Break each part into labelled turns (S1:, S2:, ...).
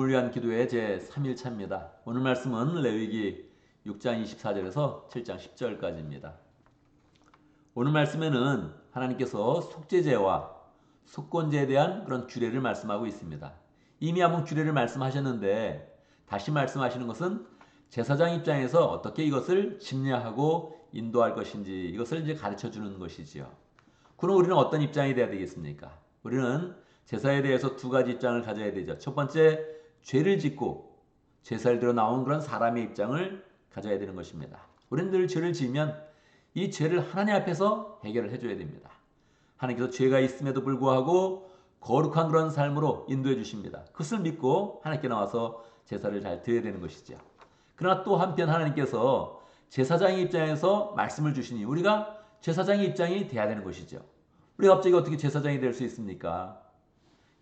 S1: 오늘 위한 기도의 제 3일차입니다. 오늘 말씀은 레위기 6장 24절에서 7장 10절까지입니다. 오늘 말씀에는 하나님께서 속죄제와 속건제에 대한 그런 규례를 말씀하고 있습니다. 이미 한번 규례를 말씀하셨는데 다시 말씀하시는 것은 제사장 입장에서 어떻게 이것을 집례하고 인도할 것인지 이것을 이제 가르쳐 주는 것이지요. 그럼 우리는 어떤 입장이 돼야 되겠습니까? 우리는 제사에 대해서 두 가지 입장을 가져야 되죠. 첫 번째, 죄를 짓고 제사를 드려 나온 그런 사람의 입장을 가져야 되는 것입니다. 우리는 늘 죄를 지으면 이 죄를 하나님 앞에서 해결을 해줘야 됩니다. 하나님께서 죄가 있음에도 불구하고 거룩한 그런 삶으로 인도해 주십니다. 그것을 믿고 하나님께 나와서 제사를 잘 드려야 되는 것이죠. 그러나 또 한편 하나님께서 제사장의 입장에서 말씀을 주시니 우리가 제사장의 입장이 돼야 되는 것이죠. 우리가 갑자기 어떻게 제사장이 될 수 있습니까?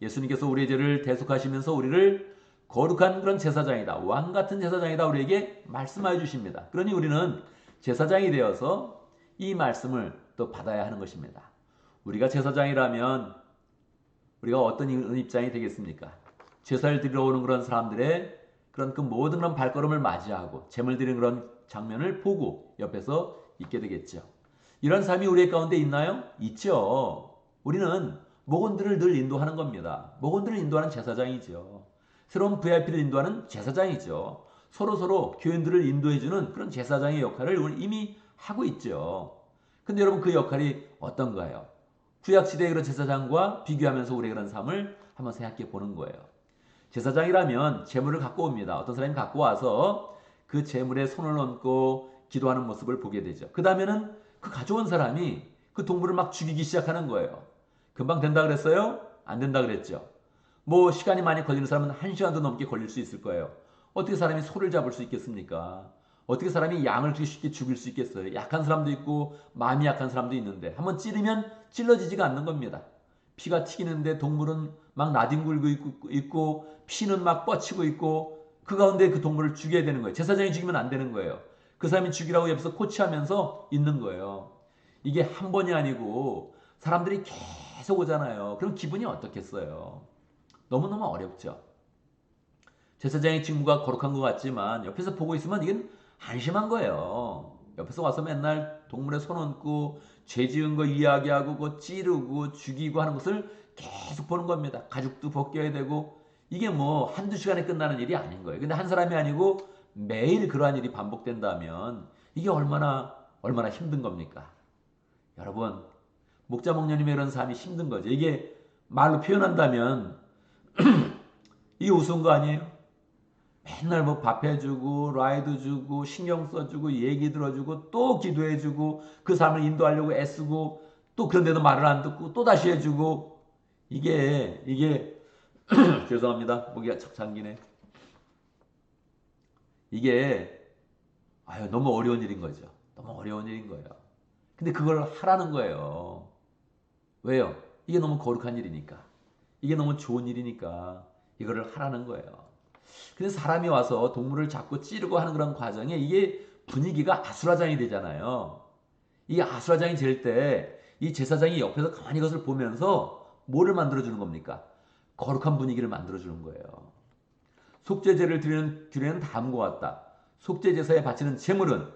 S1: 예수님께서 우리의 죄를 대속하시면서 우리를 거룩한 그런 제사장이다, 왕 같은 제사장이다 우리에게 말씀해 주십니다. 그러니 우리는 제사장이 되어서 이 말씀을 또 받아야 하는 것입니다. 우리가 제사장이라면 우리가 어떤 입장이 되겠습니까? 제사를 드리러 오는 그런 사람들의 그런 그 모든 그런 발걸음을 맞이하고 제물 드리는 그런 장면을 보고 옆에서 있게 되겠죠. 이런 삶이 우리 가운데 있나요? 있죠. 우리는 목원들을 늘 인도하는 겁니다. 목원들을 인도하는 제사장이죠. 새로운 VIP를 인도하는 제사장이죠. 서로 교인들을 인도해주는 그런 제사장의 역할을 이미 하고 있죠. 근데 여러분 그 역할이 어떤가요? 구약시대의 그런 제사장과 비교하면서 우리의 그런 삶을 한번 생각해 보는 거예요. 제사장이라면 제물을 갖고 옵니다. 어떤 사람이 갖고 와서 그 제물에 손을 얹고 기도하는 모습을 보게 되죠. 그 다음에는 그 가져온 사람이 그 동물을 막 죽이기 시작하는 거예요. 금방 된다 그랬어요? 안 된다 그랬죠. 뭐 시간이 많이 걸리는 사람은 1시간도 넘게 걸릴 수 있을 거예요. 어떻게 사람이 소를 잡을 수 있겠습니까? 어떻게 사람이 양을 그렇게 쉽게 죽일 수 있겠어요? 약한 사람도 있고 마음이 약한 사람도 있는데 한번 찌르면 찔러지지가 않는 겁니다. 피가 튀기는데 동물은 막 나뒹굴고 있고 피는 막 뻗치고 있고 그 가운데 그 동물을 죽여야 되는 거예요. 제사장이 죽이면 안 되는 거예요. 그 사람이 죽이라고 옆에서 코치하면서 있는 거예요. 이게 한 번이 아니고 사람들이 계속 오잖아요. 그럼 기분이 어떻겠어요? 너무너무 어렵죠. 제사장의 직무가 거룩한 것 같지만 옆에서 보고 있으면 이건 한심한 거예요. 옆에서 와서 맨날 동물에 손 얹고 죄 지은 거 이야기하고 그 찌르고 죽이고 하는 것을 계속 보는 겁니다. 가죽도 벗겨야 되고 이게 뭐 한두 시간에 끝나는 일이 아닌 거예요. 근데 한 사람이 아니고 매일 그러한 일이 반복된다면 이게 얼마나 힘든 겁니까? 여러분, 목자 목녀님의 이런 삶이 힘든 거죠. 이게 말로 표현한다면 이게 우스운 거 아니에요? 맨날 뭐 밥 해주고 라이드 주고 신경 써주고 얘기 들어주고 또 기도해주고 그 삶을 인도하려고 애쓰고 또 그런데도 말을 안 듣고 또 다시 해주고 이게 죄송합니다. 목이 착 잠기네. 이게 너무 어려운 일인 거죠. 너무 어려운 일인 거예요. 근데 그걸 하라는 거예요. 왜요? 이게 너무 거룩한 일이니까. 이게 너무 좋은 일이니까 이거를 하라는 거예요. 근데 사람이 와서 동물을 잡고 찌르고 하는 그런 과정에 이게 분위기가 아수라장이 되잖아요. 이 아수라장이 될 때 이 제사장이 옆에서 가만히 이것을 보면서 뭐를 만들어주는 겁니까? 거룩한 분위기를 만들어주는 거예요. 속죄제를 드리는 규례는 다음과 같다. 속죄제사에 바치는 제물은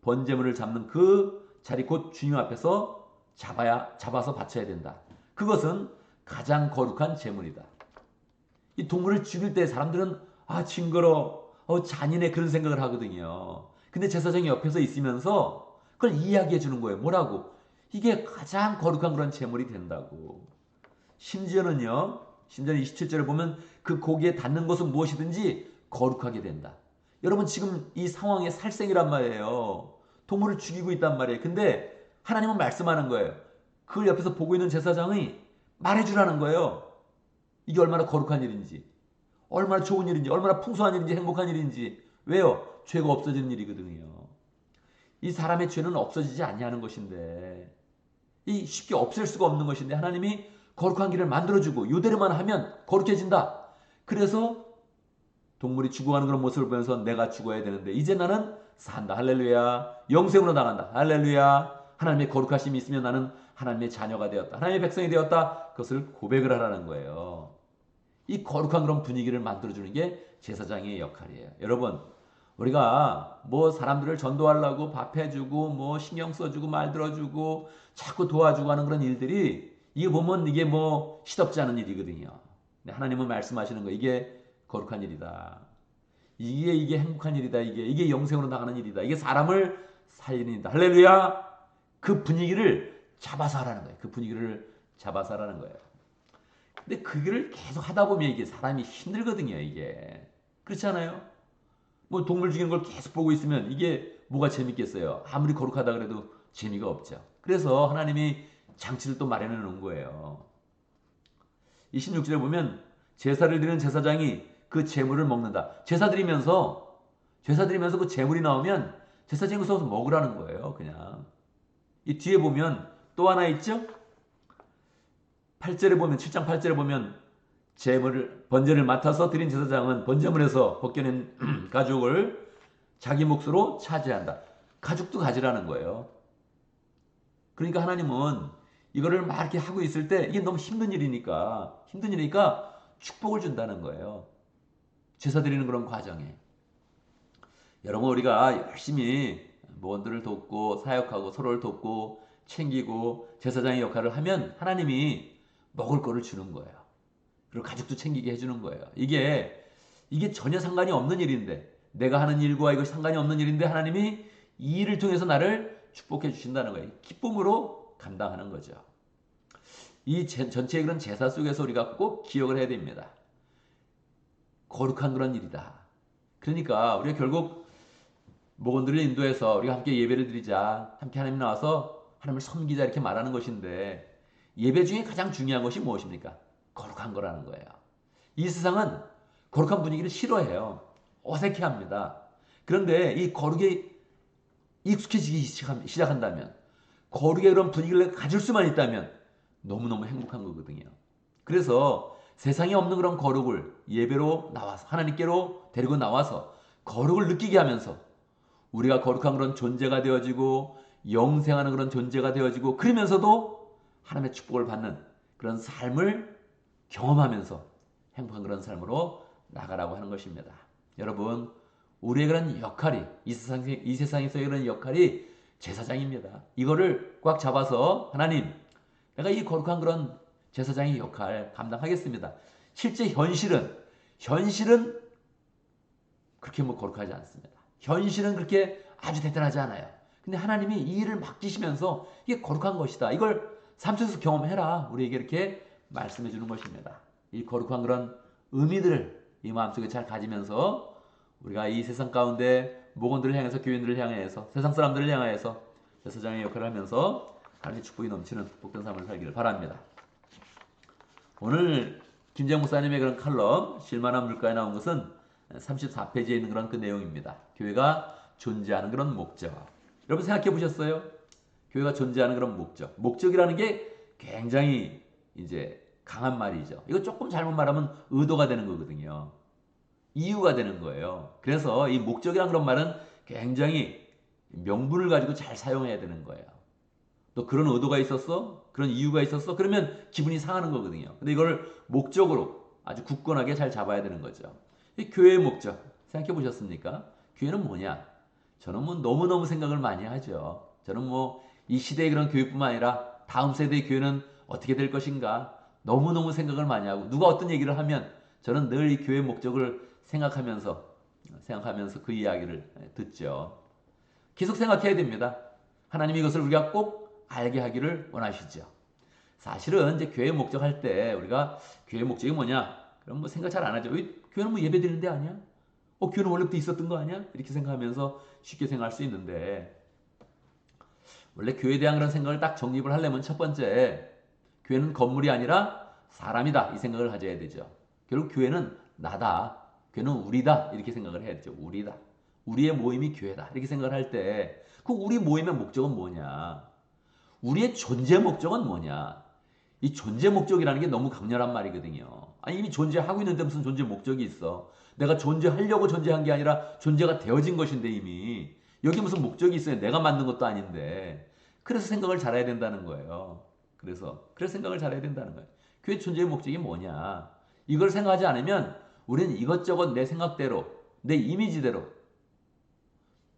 S1: 번제물을 잡는 그 자리 곧 주님 앞에서 잡아서 바쳐야 된다. 그것은 가장 거룩한 제물이다. 이 동물을 죽일 때 사람들은 징그러, 잔인해 그런 생각을 하거든요. 근데 제사장이 옆에서 있으면서 그걸 이야기해 주는 거예요. 뭐라고? 이게 가장 거룩한 그런 제물이 된다고. 심지어는 27절을 보면 그 고기에 닿는 것은 무엇이든지 거룩하게 된다. 여러분 지금 이 상황의 살생이란 말이에요. 동물을 죽이고 있단 말이에요. 근데 하나님은 말씀하는 거예요. 그걸 옆에서 보고 있는 제사장이 말해주라는 거예요. 이게 얼마나 거룩한 일인지, 얼마나 좋은 일인지, 얼마나 풍성한 일인지, 행복한 일인지. 왜요? 죄가 없어지는 일이거든요. 이 사람의 죄는 없어지지 아니하는 것인데, 이 쉽게 없앨 수가 없는 것인데 하나님이 거룩한 길을 만들어주고 이대로만 하면 거룩해진다. 그래서 동물이 죽어가는 그런 모습을 보면서 내가 죽어야 되는데 이제 나는 산다. 할렐루야. 영생으로 나간다. 할렐루야. 하나님의 거룩하심이 있으면 나는 하나님의 자녀가 되었다. 하나님의 백성이 되었다. 그것을 고백을 하라는 거예요. 이 거룩한 그런 분위기를 만들어주는 게 제사장의 역할이에요. 여러분, 우리가 뭐 사람들을 전도하려고 밥 해주고 뭐 신경 써주고 말 들어주고 자꾸 도와주고 하는 그런 일들이 이게 보면 이게 뭐 시덥지 않은 일이거든요. 근데 하나님은 말씀하시는 거 이게 거룩한 일이다. 이게 행복한 일이다. 이게 영생으로 나가는 일이다. 이게 사람을 살리는 일이다. 할렐루야. 그 분위기를 잡아서 하라는 거예요. 그 분위기를 잡아서 하라는 거예요. 근데 그거를 계속 하다 보면 이게 사람이 힘들거든요. 이게 그렇지 않아요? 뭐 동물 죽이는 걸 계속 보고 있으면 이게 뭐가 재밌겠어요? 아무리 거룩하다 그래도 재미가 없죠. 그래서 하나님이 장치를 또 마련해 놓은 거예요. 26절에 보면 제사를 드리는 제사장이 그 제물을 먹는다. 제사 드리면서 그 제물이 나오면 제사장이 거기서 먹으라는 거예요. 그냥. 이 뒤에 보면 또 하나 있죠? 8절에 보면 7장 8절에 보면 번제를 맡아서 드린 제사장은 번제물에서 벗겨낸 가죽을 자기 몫으로 차지한다. 가죽도 가지라는 거예요. 그러니까 하나님은 이거를 막 이렇게 하고 있을 때 이게 너무 힘든 일이니까 축복을 준다는 거예요. 제사 드리는 그런 과정에. 여러분 우리가 열심히 모원들을 돕고 사역하고 서로를 돕고 챙기고 제사장의 역할을 하면 하나님이 먹을 거를 주는 거예요. 그리고 가족도 챙기게 해주는 거예요. 이게 전혀 상관이 없는 일인데 내가 하는 일과 이거 상관이 없는 일인데 하나님이 이 일을 통해서 나를 축복해 주신다는 거예요. 기쁨으로 감당하는 거죠. 이 전체의 그런 제사 속에서 우리가 꼭 기억을 해야 됩니다. 거룩한 그런 일이다. 그러니까 우리가 결국 목원들을 인도해서 우리가 함께 예배를 드리자, 함께 하나님 나와서 하나님을 섬기자 이렇게 말하는 것인데 예배 중에 가장 중요한 것이 무엇입니까? 거룩한 거라는 거예요. 이 세상은 거룩한 분위기를 싫어해요. 어색해합니다. 그런데 이 거룩에 익숙해지기 시작한다면 거룩의 그런 분위기를 가질 수만 있다면 너무너무 행복한 거거든요. 그래서 세상에 없는 그런 거룩을 예배로 나와서 하나님께로 데리고 나와서 거룩을 느끼게 하면서 우리가 거룩한 그런 존재가 되어지고 영생하는 그런 존재가 되어지고 그러면서도 하나님의 축복을 받는 그런 삶을 경험하면서 행복한 그런 삶으로 나가라고 하는 것입니다. 여러분 우리의 그런 역할이 이 세상에서의 그런 역할이 제사장입니다. 이거를 꽉 잡아서 하나님 내가 이 거룩한 그런 제사장의 역할 감당하겠습니다. 실제 현실은 그렇게 뭐 거룩하지 않습니다. 현실은 그렇게 아주 대단하지 않아요. 근데 하나님이 이 일을 맡기시면서 이게 거룩한 것이다. 이걸 삶 속에서 경험해라. 우리에게 이렇게 말씀해 주는 것입니다. 이 거룩한 그런 의미들을 이 마음속에 잘 가지면서 우리가 이 세상 가운데 목원들을 향해서 교인들을 향해서 세상 사람들을 향해서 제사장의 역할을 하면서 하나님의 축복이 넘치는 복된 삶을 살기를 바랍니다. 오늘 김재영 목사님의 그런 칼럼 실만한 물가에 나온 것은 34페이지에 있는 그런 그 내용입니다. 교회가 존재하는 그런 목적. 여러분 생각해 보셨어요? 교회가 존재하는 그런 목적이라는 게 굉장히 이제 강한 말이죠. 이거 조금 잘못 말하면 의도가 되는 거거든요. 이유가 되는 거예요. 그래서 이 목적이란 그런 말은 굉장히 명분을 가지고 잘 사용해야 되는 거예요. 또 그런 의도가 있었어? 그런 이유가 있었어? 그러면 기분이 상하는 거거든요. 근데 이걸 목적으로 아주 굳건하게 잘 잡아야 되는 거죠. 이 교회의 목적 생각해 보셨습니까? 교회는 뭐냐? 저는 뭐 너무너무 생각을 많이 하죠. 저는 뭐 이 시대의 그런 교회뿐만 아니라 다음 세대의 교회는 어떻게 될 것인가? 너무너무 생각을 많이 하고 누가 어떤 얘기를 하면 저는 늘 이 교회의 목적을 생각하면서 그 이야기를 듣죠. 계속 생각해야 됩니다. 하나님이 이것을 우리가 꼭 알게 하기를 원하시죠. 사실은 이제 교회 목적할 때 우리가 교회 목적이 뭐냐? 그럼 뭐 생각 잘 안 하죠. 교회는 뭐 예배 드리는 데 아니야? 교회는 원래부터 있었던 거 아니야? 이렇게 생각하면서 쉽게 생각할 수 있는데 원래 교회에 대한 그런 생각을 딱 정립을 하려면 첫 번째 교회는 건물이 아니라 사람이다 이 생각을 가져야 되죠. 결국 교회는 나다. 교회는 우리다. 이렇게 생각을 해야 되죠. 우리다. 우리의 모임이 교회다. 이렇게 생각을 할 때 그 우리 모임의 목적은 뭐냐? 우리의 존재 목적은 뭐냐? 이 존재 목적이라는 게 너무 강렬한 말이거든요. 아니 이미 존재하고 있는데 무슨 존재 목적이 있어? 내가 존재하려고 존재한 게 아니라 존재가 되어진 것인데 이미 여기 무슨 목적이 있어요? 내가 만든 것도 아닌데. 그래서 생각을 잘해야 된다는 거예요. 그래서 생각을 잘해야 된다는 거예요. 교회 존재의 목적이 뭐냐? 이걸 생각하지 않으면 우리는 이것저것 내 생각대로, 내 이미지대로,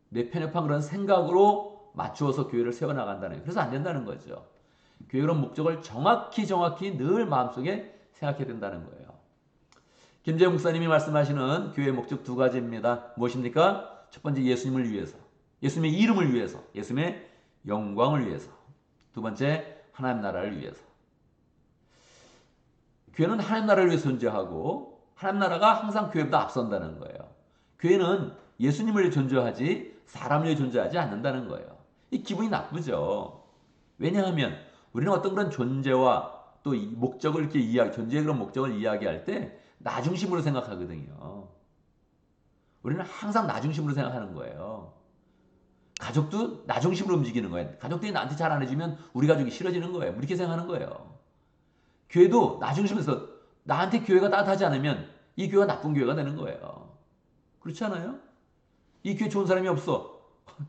S1: 내 편협한 그런 생각으로 맞추어서 교회를 세워나간다는 거예요. 그래서 안 된다는 거죠. 교회 그런 목적을 정확히 늘 마음속에 생각해야 된다는 거예요. 김재영 목사님이 말씀하시는 교회의 목적 두 가지입니다. 무엇입니까? 첫 번째, 예수님을 위해서, 예수님의 이름을 위해서, 예수님의 영광을 위해서. 두 번째, 하나님 나라를 위해서. 교회는 하나님 나라를 위해서 존재하고 하나님 나라가 항상 교회보다 앞선다는 거예요. 교회는 예수님을 위해 존재하지 사람을 위해 존재하지 않는다는 거예요. 이 기분이 나쁘죠. 왜냐하면 우리는 어떤 그런 존재와 또 목적을 이렇게 존재의 그런 목적을 이야기할 때 나 중심으로 생각하거든요. 우리는 항상 나 중심으로 생각하는 거예요. 가족도 나 중심으로 움직이는 거예요. 가족들이 나한테 잘 안 해주면 우리 가족이 싫어지는 거예요. 이렇게 생각하는 거예요. 교회도 나 중심에서 나한테 교회가 따뜻하지 않으면 이 교회가 나쁜 교회가 되는 거예요. 그렇지 않아요? 이 교회 좋은 사람이 없어.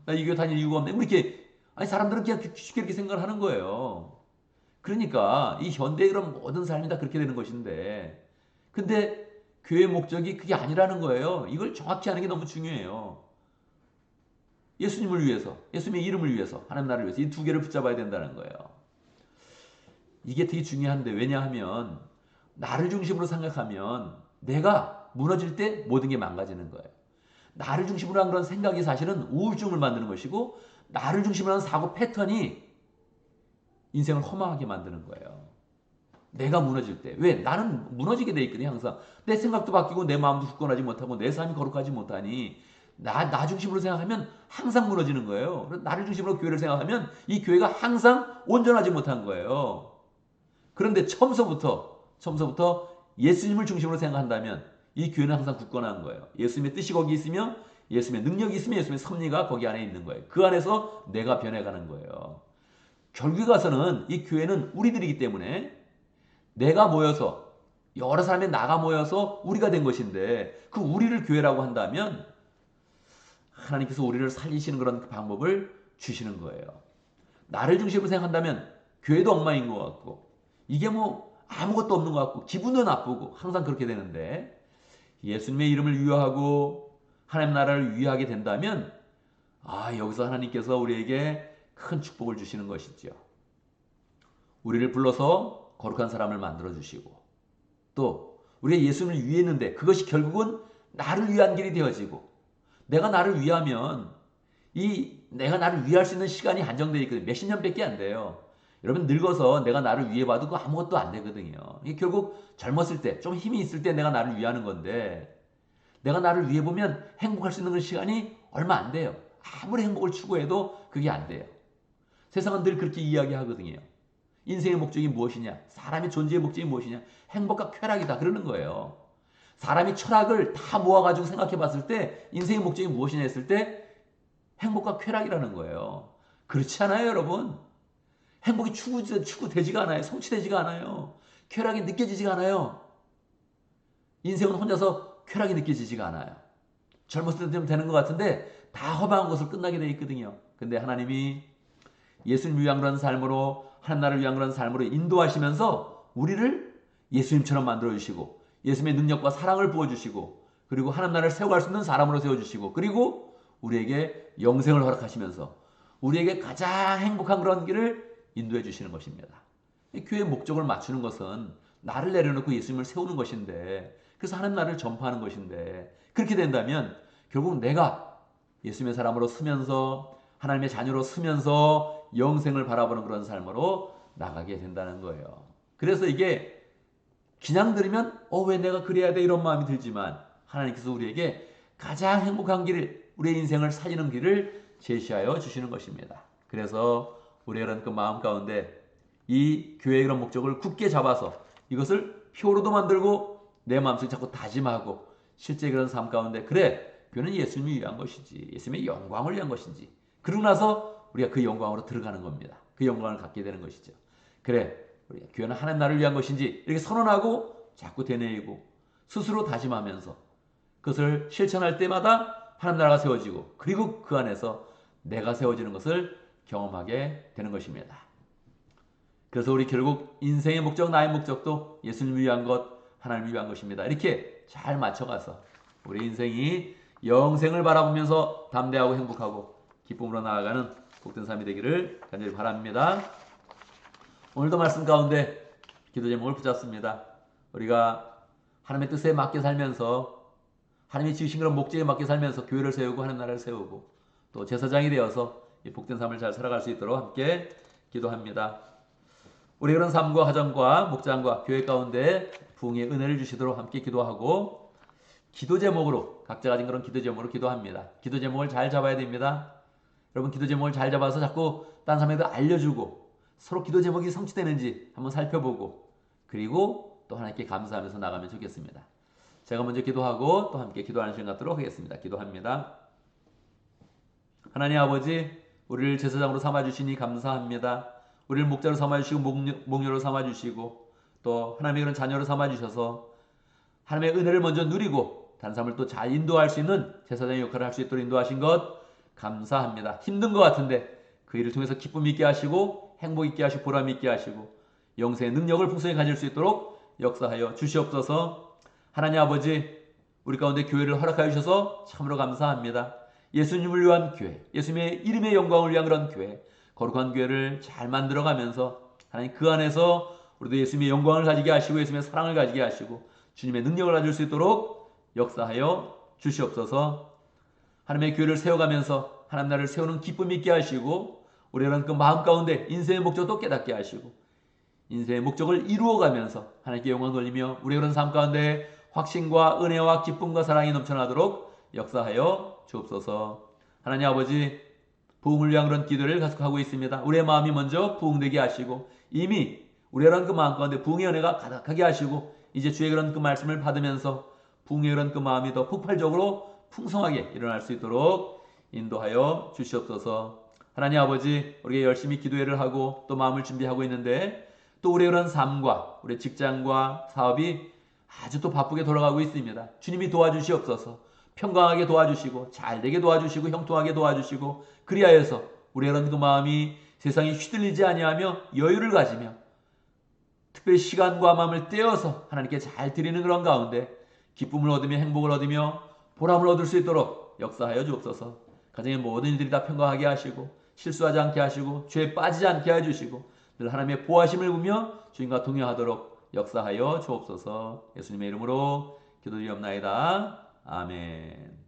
S1: 나 이 교회 다닐 이유가 없네. 아니 사람들은 그냥 쉽게 이렇게 생각을 하는 거예요. 그러니까 이 현대의 그런 모든 삶이 다 그렇게 되는 것인데, 근데 교회의 목적이 그게 아니라는 거예요. 이걸 정확히 하는 게 너무 중요해요. 예수님을 위해서, 예수님의 이름을 위해서, 하나님 나라를 위해서 이 두 개를 붙잡아야 된다는 거예요. 이게 되게 중요한데, 왜냐하면 나를 중심으로 생각하면 내가 무너질 때 모든 게 망가지는 거예요. 나를 중심으로 한 그런 생각이 사실은 우울증을 만드는 것이고, 나를 중심으로 한 사고 패턴이 인생을 허망하게 만드는 거예요. 내가 무너질 때. 왜? 나는 무너지게 돼 있거든요, 항상. 내 생각도 바뀌고 내 마음도 굳건하지 못하고 내 삶이 거룩하지 못하니 나 중심으로 생각하면 항상 무너지는 거예요. 나를 중심으로 교회를 생각하면 이 교회가 항상 온전하지 못한 거예요. 그런데 처음서부터 예수님을 중심으로 생각한다면 이 교회는 항상 굳건한 거예요. 예수님의 뜻이 거기 있으며 예수님의 능력이 있으며 예수님의 섭리가 거기 안에 있는 거예요. 그 안에서 내가 변해가는 거예요. 결국에 가서는 이 교회는 우리들이기 때문에 내가 모여서 여러 사람의 나가 모여서 우리가 된 것인데 그 우리를 교회라고 한다면 하나님께서 우리를 살리시는 그런 방법을 주시는 거예요. 나를 중심으로 생각한다면 교회도 엉망인 것 같고 이게 뭐 아무것도 없는 것 같고 기분도 나쁘고 항상 그렇게 되는데 예수님의 이름을 위하고 하나님 나라를 위하게 된다면 여기서 하나님께서 우리에게 큰 축복을 주시는 것이죠. 우리를 불러서 거룩한 사람을 만들어 주시고 또 우리가 예수님을 위했는데 그것이 결국은 나를 위한 길이 되어지고 내가 나를 위하면 내가 나를 위할 수 있는 시간이 한정되어 있거든요. 몇십 년밖에 안 돼요. 여러분 늙어서 내가 나를 위해봐도 그거 아무것도 안 되거든요. 이게 결국 젊었을 때 좀 힘이 있을 때 내가 나를 위하는 건데 내가 나를 위해보면 행복할 수 있는 시간이 얼마 안 돼요. 아무리 행복을 추구해도 그게 안 돼요. 세상은 늘 그렇게 이야기하거든요. 인생의 목적이 무엇이냐? 사람의 존재의 목적이 무엇이냐? 행복과 쾌락이다. 그러는 거예요. 사람이 철학을 다 모아가지고 생각해 봤을 때 인생의 목적이 무엇이냐 했을 때 행복과 쾌락이라는 거예요. 그렇지 않아요, 여러분? 행복이 추구되지가 않아요. 성취되지가 않아요. 쾌락이 느껴지지가 않아요. 인생은 혼자서 쾌락이 느껴지지가 않아요. 젊었을 때 되면 되는 것 같은데 다 허망한 것을 끝나게 돼 있거든요. 근데 하나님이 예수님 위한 그런 삶으로 하나님 나라를 위한 그런 삶으로 인도하시면서 우리를 예수님처럼 만들어주시고 예수님의 능력과 사랑을 부어주시고 그리고 하나님 나라를 세워갈 수 있는 사람으로 세워주시고 그리고 우리에게 영생을 허락하시면서 우리에게 가장 행복한 그런 길을 인도해 주시는 것입니다. 교회의 목적을 맞추는 것은 나를 내려놓고 예수님을 세우는 것인데 그래서 하나님 나라를 전파하는 것인데 그렇게 된다면 결국 내가 예수님의 사람으로 서면서 하나님의 자녀로 서면서 영생을 바라보는 그런 삶으로 나가게 된다는 거예요. 그래서 이게 그냥 들으면 왜 내가 그래야 돼 이런 마음이 들지만 하나님께서 우리에게 가장 행복한 길을 우리의 인생을 살리는 길을 제시하여 주시는 것입니다. 그래서 우리가 그 마음 가운데 이 교회의 그런 목적을 굳게 잡아서 이것을 표로도 만들고 내 마음속에 자꾸 다짐하고 실제 그런 삶 가운데 그래 교회는 예수님을 위한 것이지 예수님의 영광을 위한 것인지 그러고 나서 우리가 그 영광으로 들어가는 겁니다. 그 영광을 갖게 되는 것이죠. 그래 우리가 교회는 하나님 나라를 위한 것인지 이렇게 선언하고 자꾸 되뇌이고 스스로 다짐하면서 그것을 실천할 때마다 하나님 나라가 세워지고 그리고 그 안에서 내가 세워지는 것을 경험하게 되는 것입니다. 그래서 우리 결국 인생의 목적 나의 목적도 예수님을 위한 것 하나님을 위한 것입니다. 이렇게 잘 맞춰가서 우리 인생이 영생을 바라보면서 담대하고 행복하고 기쁨으로 나아가는 복된 삶이 되기를 간절히 바랍니다. 오늘도 말씀 가운데 기도 제목을 붙였습니다. 우리가 하나님의 뜻에 맞게 살면서 하나님이 지으신 그런 목적에 맞게 살면서 교회를 세우고 하나님 나라를 세우고 또 제사장이 되어서 이 복된 삶을 잘 살아갈 수 있도록 함께 기도합니다. 우리 그런 삶과 가정과 목장과 교회 가운데 부흥의 은혜를 주시도록 함께 기도하고 기도 제목으로 각자 가진 그런 기도 제목으로 기도합니다. 기도 제목을 잘 잡아야 됩니다. 여러분 기도 제목을 잘 잡아서 자꾸 딴 사람에게 알려주고 서로 기도 제목이 성취되는지 한번 살펴보고 그리고 또 하나님께 감사하면서 나가면 좋겠습니다. 제가 먼저 기도하고 또 함께 기도하는 시간 갖도록 하겠습니다. 기도합니다. 하나님 아버지, 우리를 제사장으로 삼아주시니 감사합니다. 우리를 목자로 삼아주시고 목녀로 삼아주시고 또 하나님의 그런 자녀로 삼아주셔서 하나님의 은혜를 먼저 누리고 다른 사람을 또 잘 인도할 수 있는 제사장의 역할을 할 수 있도록 인도하신 것 감사합니다. 힘든 것 같은데 그 일을 통해서 기쁨 있게 하시고 행복 있게 하시고 보람 있게 하시고 영생의 능력을 풍성히 가질 수 있도록 역사하여 주시옵소서. 하나님 아버지, 우리 가운데 교회를 허락하여 주셔서 참으로 감사합니다. 예수님을 위한 교회, 예수님의 이름의 영광을 위한 그런 교회, 거룩한 교회를 잘 만들어가면서 하나님 그 안에서 우리도 예수님의 영광을 가지게 하시고 예수님의 사랑을 가지게 하시고 주님의 능력을 가질 수 있도록 역사하여 주시옵소서. 하나님의 교회를 세워가면서 하나님 나라를 세우는 기쁨 있게 하시고 우리는 그 마음 가운데 인생의 목적도 깨닫게 하시고 인생의 목적을 이루어가면서 하나님께 영광 돌리며 우리의 그런 삶 가운데 확신과 은혜와 기쁨과 사랑이 넘쳐나도록 역사하여 주옵소서. 하나님 아버지, 부흥을 위한 그런 기도를 계속하고 있습니다. 우리의 마음이 먼저 부흥되게 하시고 이미 우리의 그런 그 마음 가운데 부흥의 은혜가 가득하게 하시고 이제 주의 그런 그 말씀을 받으면서 부흥의 그런 그 마음이 더 폭발적으로 풍성하게 일어날 수 있도록 인도하여 주시옵소서. 하나님 아버지, 우리가 열심히 기도회를 하고 또 마음을 준비하고 있는데 또 우리의 그런 삶과 우리의 직장과 사업이 아주 또 바쁘게 돌아가고 있습니다. 주님이 도와주시옵소서. 평강하게 도와주시고 잘되게 도와주시고 형통하게 도와주시고 그리하여서 우리의 그런 그 마음이 세상에 휘둘리지 아니하며 여유를 가지며 특별히 시간과 마음을 떼어서 하나님께 잘 드리는 그런 가운데 기쁨을 얻으며 행복을 얻으며 보람을 얻을 수 있도록 역사하여 주옵소서. 가정의 모든 일들이 다 평강하게 하시고 실수하지 않게 하시고 죄에 빠지지 않게 해주시고 늘 하나님의 보호하심을 보며 주님과 동행하도록 역사하여 주옵소서. 예수님의 이름으로 기도드리옵나이다. 아멘.